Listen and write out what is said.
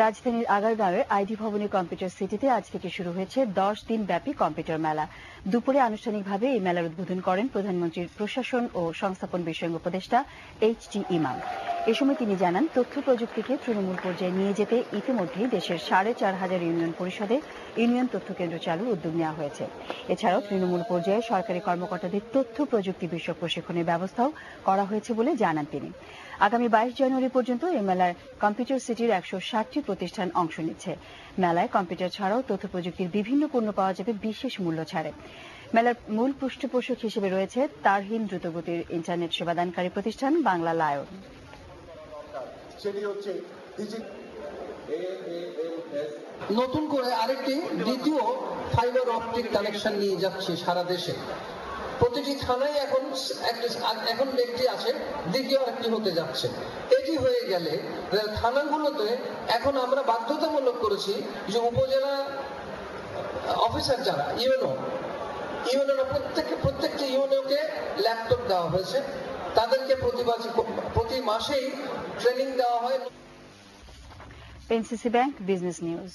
রাজধানীর আগারগাঁওয়ের আইডি ভবনের কম্পিউটার সিটিতে আজ থেকে শুরু হয়েছে 10 দিন ব্যাপী কম্পিউটার মেলা। দুপুরে আনুষ্ঠানিকভাবে এই মেলার উদ্বোধন করেন প্রধানমন্ত্রীর প্রশাসন ও সংস্থাপন বিষয়ক উপদেষ্টা এইচ.টি. ইমাম। এ সময় তিনি জানান, তথ্য প্রযুক্তিকে তৃণমূল পর্যায়ে নিয়ে যেতে ইতিমধ্যেই দেশের 4,500 ইউনিয়ন পরিষদে ইউনিয়ন তথ্য কেন্দ্র চালুর উদ্যোগ নেওয়া হয়েছে। এছাড়াও তৃণমূল পর্যায়ে সরকারি কর্মকর্তাদের তথ্য প্রযুক্তি বিষয়ক প্রশিক্ষণের ব্যবস্থাও করা হয়েছে বলে জানান তিনি। আগামী 22 জানুয়ারি পর্যন্ত এই মেলায় কম্পিউটার সিটির 160টি প্রতিষ্ঠান অংশ নিচ্ছে। মেলায় কম্পিউটার ছাড়াও তথ্য প্রযুক্তির বিভিন্ন পণ্য পাওয়া যাবে বিশেষ মূল্য ছাড়ে। মেলার মূল পৃষ্ঠপোষক হিসেবে রয়েছে তারহীন দ্রুতগতির ইন্টারনেট সেবাদানকারী প্রতিষ্ঠান বাংলা লায়ন। নতুন করে আরেকটি দ্বিতীয় ফাইবার অপটিক কানেকশন নিয়ে যাচ্ছে সারা দেশে। প্রতিটি থানায় এখন একটি আছে, দ্বিতীয় আরেকটি হতে যাচ্ছে। এটি হয়ে গেলে থানাগুলোতে এখন আমরা বাধ্যতামূলক করেছি যে উপজেলা অফিসার যারা ইউএনও প্রত্যেকটি ইউএনওকে ল্যাপটপ দেওয়া হয়েছে। তাদেরকে প্রতি মাসেই ট্রেনিং দেওয়া হয়। NCC bank business news.